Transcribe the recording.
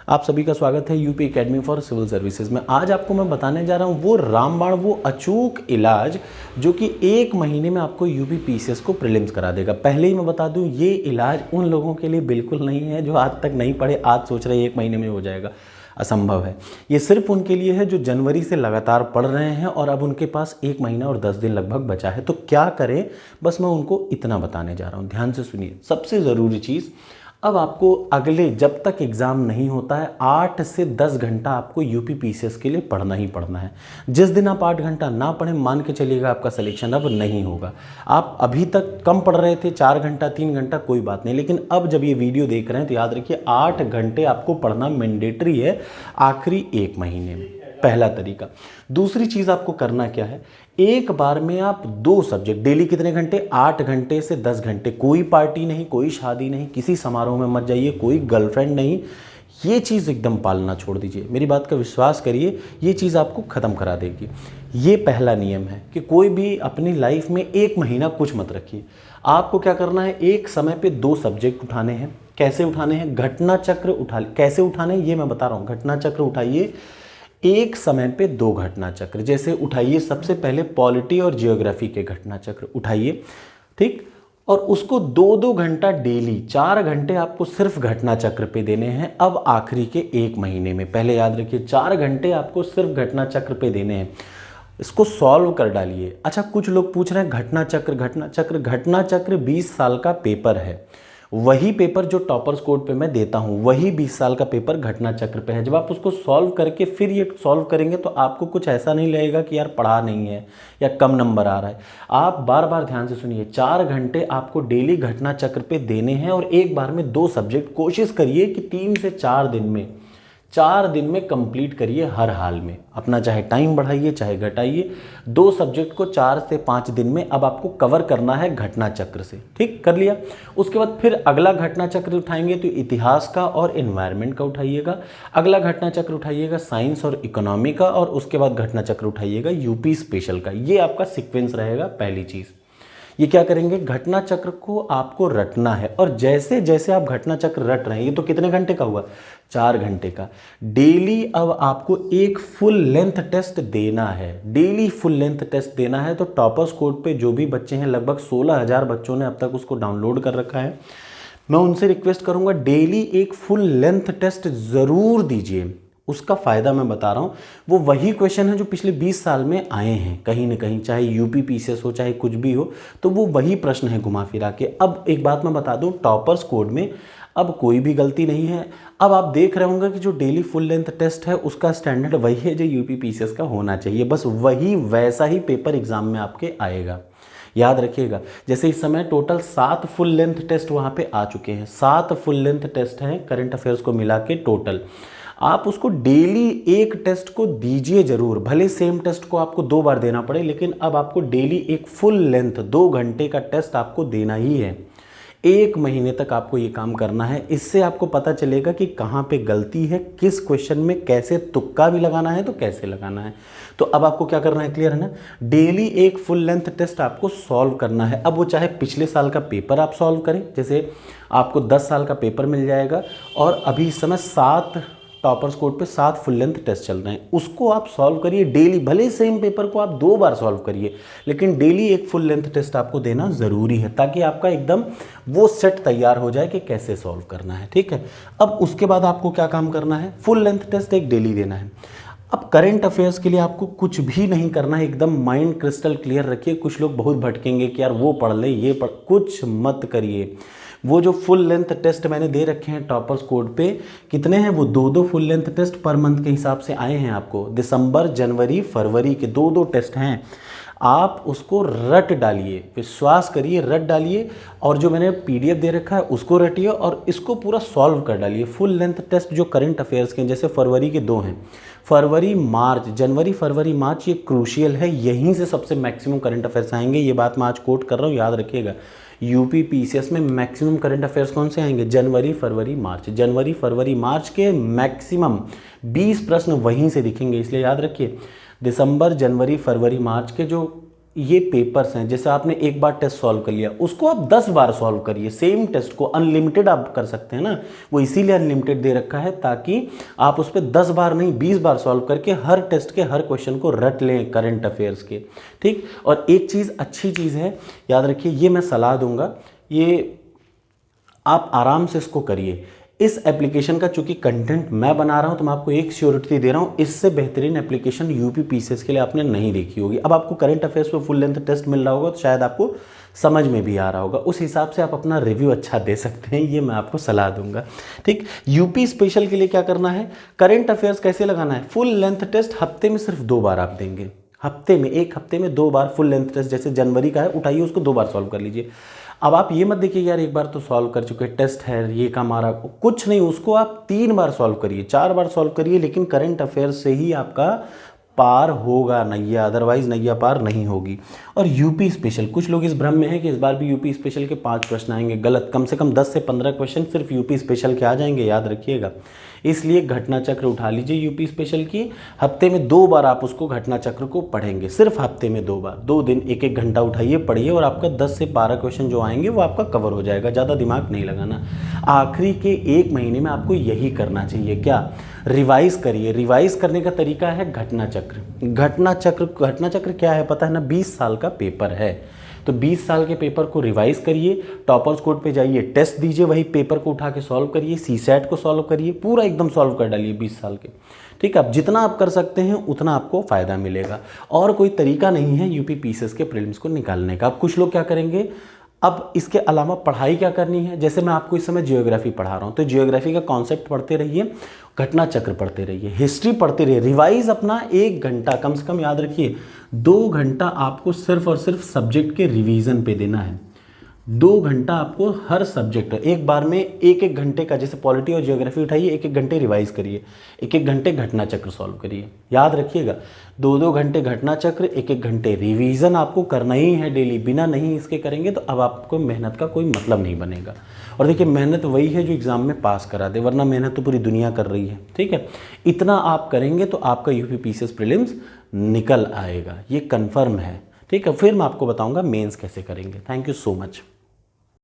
आप सभी का स्वागत है UP academy for civil services में। आज आपको मैं बताने जा रहा हूँ वो रामबाण, वो अचूक इलाज जो कि 1 महीने में आपको यूपी पीसीएस को प्रीलिम्स करा देगा। पहले ही मैं बता दूँ, ये इलाज उन लोगों के लिए बिल्कुल नहीं है जो आज तक नहीं पढ़े, आज सोच रहे 1 महीने में हो जाएगा। असंभव है। ये सिर्फ उनके लिए है जो जनवरी से लगातार पढ़ रहे हैं और अब उनके पास 1 महीना और 10 दिन लगभग बचा है। तो क्या करें, बस मैं उनको इतना बताने जा रहा हूँ। ध्यान से सुनिए। सबसे ज़रूरी चीज़, अब आपको अगले जब तक एग्ज़ाम नहीं होता है 8 से 10 घंटा आपको यूपी पीसीएस के लिए पढ़ना ही पढ़ना है। जिस दिन आप 8 घंटा ना पढ़ें, मान के चलिएगा आपका सिलेक्शन अब नहीं होगा। आप अभी तक कम पढ़ रहे थे, 4 घंटा 3 घंटा कोई बात नहीं, लेकिन अब जब ये वीडियो देख रहे हैं तो याद रखिए 8 घंटे आपको पढ़ना मैंडेटरी है आखिरी 1 महीने में। पहला तरीका। दूसरी चीज़ आपको करना क्या है, एक बार में आप 2 सब्जेक्ट डेली कितने घंटे, 8 घंटे से 10 घंटे। कोई पार्टी नहीं, कोई शादी नहीं, किसी समारोह में मत जाइए, कोई गर्लफ्रेंड नहीं। ये चीज़ एकदम पालना छोड़ दीजिए। मेरी बात का विश्वास करिए, ये चीज़ आपको ख़त्म करा देगी। ये पहला नियम है कि कोई भी अपनी लाइफ में 1 महीना कुछ मत रखिए। आपको क्या करना है, एक समय पे 2 सब्जेक्ट उठाने हैं। कैसे उठाने हैं, घटना चक्र उठा, कैसे उठाने हैं ये मैं बता रहा हूँ। घटना चक्र उठाइए, एक समय पे 2 घटना चक्र। जैसे उठाइए सबसे पहले पॉलिटी और जियोग्राफी के घटना चक्र उठाइए, ठीक, और उसको 2-2 घंटा डेली, 4 घंटे आपको सिर्फ घटना चक्र पे देने हैं। अब आखिरी के 1 महीने में, पहले याद रखिए 4 घंटे आपको सिर्फ घटना चक्र पे देने हैं। इसको सॉल्व कर डालिए। अच्छा, कुछ लोग पूछ रहे हैं घटना चक्र 20 साल का पेपर है। वही पेपर जो टॉपर्स कोड पे मैं देता हूँ, वही 20 साल का पेपर घटना चक्र पे है। जब आप उसको सॉल्व करके फिर ये सॉल्व करेंगे तो आपको कुछ ऐसा नहीं लगेगा कि यार पढ़ा नहीं है या कम नंबर आ रहा है। आप बार बार ध्यान से सुनिए, 4 घंटे आपको डेली घटना चक्र पे देने हैं और एक बार में 2 सब्जेक्ट। कोशिश करिए कि 3 से 4 दिन में कंप्लीट करिए हर हाल में। अपना चाहे टाइम बढ़ाइए चाहे घटाइए, 2 सब्जेक्ट को 4 से 5 दिन में अब आपको कवर करना है घटना चक्र से। ठीक कर लिया। उसके बाद फिर अगला घटना चक्र उठाएंगे तो इतिहास का और एनवायरनमेंट का उठाइएगा। अगला घटना चक्र उठाइएगा साइंस और इकोनॉमी का, और उसके बाद घटना चक्र उठाइएगा यूपी स्पेशल का। ये आपका सीक्वेंस रहेगा। पहली चीज़ ये क्या करेंगे, घटना चक्र को आपको रटना है। और जैसे जैसे आप घटना चक्र रट रहे हैं, ये तो कितने घंटे का हुआ, 4 घंटे का डेली। अब आपको एक फुल लेंथ टेस्ट देना है, डेली फुल लेंथ टेस्ट देना है। तो टॉपर्स कोड पे जो भी बच्चे हैं, लगभग 16,000 बच्चों ने अब तक उसको डाउनलोड कर रखा है। मैं उनसे रिक्वेस्ट करूंगा डेली एक फुल लेंथ टेस्ट ज़रूर दीजिए। उसका फ़ायदा मैं बता रहा हूँ, वो वही क्वेश्चन है जो पिछले 20 साल में आए हैं कहीं ना कहीं, चाहे यूपी पीसीएस हो चाहे कुछ भी हो, तो वो वही प्रश्न है घुमा फिरा के। अब एक बात मैं बता दूँ, टॉपर्स कोड में अब कोई भी गलती नहीं है। अब आप देख रहे होंगे कि जो डेली फुल लेंथ टेस्ट है उसका स्टैंडर्ड वही है जो यूपी पीसीएस का होना चाहिए। बस वही वैसा ही पेपर एग्जाम में आपके आएगा। याद रखिएगा, जैसे इस समय टोटल 7 फुल लेंथ टेस्ट वहाँ पे आ चुके हैं। 7 फुल लेंथ टेस्ट हैं करंट अफेयर्स को मिला के टोटल। आप उसको डेली एक टेस्ट को दीजिए जरूर, भले सेम टेस्ट को आपको 2 बार देना पड़े, लेकिन अब आपको डेली एक फुल लेंथ 2 घंटे का टेस्ट आपको देना ही है। 1 महीने तक आपको ये काम करना है। इससे आपको पता चलेगा कि कहाँ पे गलती है, किस क्वेश्चन में कैसे तुक्का भी लगाना है तो कैसे लगाना है। तो अब आपको क्या करना है, क्लियर है ना। डेली एक फुल लेंथ टेस्ट आपको सॉल्व करना है। अब वो चाहे पिछले साल का पेपर आप सॉल्व करें, जैसे आपको 10 साल का पेपर मिल जाएगा और अभी इस समय 7 टॉपर्स कोड पे 7 फुल लेंथ टेस्ट चल रहे हैं, उसको आप सॉल्व करिए डेली। भले सेम पेपर को आप 2 बार सॉल्व करिए, लेकिन डेली एक फुल लेंथ टेस्ट आपको देना ज़रूरी है, ताकि आपका एकदम वो सेट तैयार हो जाए कि कैसे सॉल्व करना है। ठीक है। अब उसके बाद आपको क्या काम करना है, फुल लेंथ टेस्ट एक डेली देना है। अब करंट अफेयर्स के लिए आपको कुछ भी नहीं करना है, एकदम माइंड क्रिस्टल क्लियर रखिए। कुछ लोग बहुत भटकेंगे कि यार वो पढ़ ले ये पढ़, कुछ मत करिए। वो जो फुल लेंथ टेस्ट मैंने दे रखे हैं टॉपर्स कोड पे, कितने हैं वो, 2-2 full length test per month के हिसाब से आए हैं आपको। दिसंबर जनवरी फरवरी के 2-2 टेस्ट हैं। आप उसको रट डालिए, विश्वास करिए रट डालिए। और जो मैंने पीडीएफ दे रखा है उसको रटिए और इसको पूरा सॉल्व कर डालिए। फुल लेंथ टेस्ट जो करंट अफेयर्स के, जैसे फरवरी के 2 हैं, फरवरी मार्च, जनवरी फरवरी मार्च, ये क्रूशियल है। यहीं से सबसे मैक्सिमम करंट अफेयर्स आएंगे। ये बात मैं आज कोट कर रहा हूँ, याद रखिएगा। यूपी पीसीएस में मैक्सिमम करंट अफेयर्स कौन से आएंगे, जनवरी फरवरी मार्च। जनवरी फरवरी मार्च के मैक्सिमम 20 प्रश्न वहीं से दिखेंगे, इसलिए याद रखिए दिसंबर जनवरी फरवरी मार्च के जो ये पेपर्स हैं, जैसे आपने एक बार टेस्ट सॉल्व कर लिया, उसको आप 10 बार सॉल्व करिए। सेम टेस्ट को अनलिमिटेड आप कर सकते हैं ना, वो इसीलिए अनलिमिटेड दे रखा है ताकि आप उस पर 10 बार नहीं 20 बार सॉल्व करके हर टेस्ट के हर क्वेश्चन को रट लें करंट अफेयर्स के, ठीक। और एक चीज़ अच्छी चीज़ है, याद रखिए, ये मैं सलाह दूंगा, ये आप आराम से इसको करिए। इस एप्लीकेशन का चूंकि कंटेंट मैं बना रहा हूं तो मैं आपको एक श्योरिटी दे रहा हूं, इससे बेहतरीन एप्लीकेशन यूपी पीसीएस के लिए आपने नहीं देखी होगी। अब आपको करंट अफेयर्स पे फुल लेंथ टेस्ट मिल रहा होगा तो शायद आपको समझ में भी आ रहा होगा, उस हिसाब से आप अपना रिव्यू अच्छा दे सकते हैं, ये मैं आपको सलाह दूंगा, ठीक। यूपी स्पेशल के लिए क्या करना है, करंट अफेयर्स कैसे लगाना है, फुल लेंथ टेस्ट हफ्ते में सिर्फ 2 बार आप देंगे, हफ्ते में, एक हफ्ते में 2 बार फुल लेंथ टेस्ट। जैसे जनवरी का है, उठाइए उसको 2 बार सॉल्व कर लीजिए। अब आप ये मत देखिए यार एक बार तो सॉल्व कर चुके, टेस्ट है, ये काम आ रहा, कुछ नहीं, उसको आप 3 बार सॉल्व करिए, 4 बार सॉल्व करिए, लेकिन करंट अफेयर्स से ही आपका पार होगा नैया, अदरवाइज नैया पार नहीं होगी। और यूपी स्पेशल, कुछ लोग इस भ्रम में है कि इस बार भी यूपी स्पेशल के 5 प्रश्न आएंगे, गलत। कम से कम 10 से 15 क्वेश्चन सिर्फ यूपी स्पेशल के आ जाएंगे, याद रखिएगा। इसलिए घटना चक्र उठा लीजिए यूपी स्पेशल की, हफ्ते में 2 बार आप उसको घटना चक्र को पढ़ेंगे, सिर्फ हफ्ते में 2 बार, 2 दिन 1-1 घंटा उठाइए, पढ़िए, और आपका 10 से 12 क्वेश्चन जो आएंगे वो आपका कवर हो जाएगा, ज़्यादा दिमाग नहीं लगाना। आखिरी के 1 महीने में आपको यही करना चाहिए, क्या, रिवाइज करिए। रिवाइज करने का तरीका है घटना चक्र। घटना चक्र क्या है पता है ना, 20 साल का पेपर है, तो 20 साल के पेपर को रिवाइज करिए, टॉपर्स कोड पे जाइए, टेस्ट दीजिए, वही पेपर को उठा के सॉल्व करिए, सीसैट को सॉल्व करिए, पूरा एकदम सॉल्व कर डालिए 20 साल के, ठीक है। अब जितना आप कर सकते हैं उतना आपको फ़ायदा मिलेगा, और कोई तरीका नहीं है यूपी पीसीएस के प्रीलिम्स को निकालने का। अब कुछ लोग क्या करेंगे, अब इसके अलावा पढ़ाई क्या करनी है, जैसे मैं आपको इस समय जियोग्राफी पढ़ा रहा हूँ, तो जियोग्राफी का कॉन्सेप्ट पढ़ते रहिए, घटना चक्र पढ़ते रहिए, हिस्ट्री पढ़ते रहिए, रिवाइज अपना 1 घंटा कम से कम, याद रखिए 2 घंटा आपको सिर्फ और सिर्फ सब्जेक्ट के रिवीजन पे देना है। 2 घंटा आपको हर सब्जेक्ट, एक बार में 1-1 घंटे का, जैसे पॉलिटी और जियोग्राफी उठाइए, 1-1 घंटे रिवाइज करिए, 1-1 घंटे घटना चक्र सॉल्व करिए, याद रखिएगा 2-2 घंटे घटना चक्र, 1-1 घंटे रिवीजन आपको करना ही है डेली। बिना नहीं इसके करेंगे तो अब आपको मेहनत का कोई मतलब नहीं बनेगा। और देखिए मेहनत वही है जो एग्ज़ाम में पास करा दे, वरना मेहनत तो पूरी दुनिया कर रही है, ठीक है। इतना आप करेंगे तो आपका यूपी पीसीएस प्रीलिम्स निकल आएगा, ये कन्फर्म है, ठीक है। फिर मैं आपको बताऊंगा मेंस कैसे करेंगे। Thank you so much.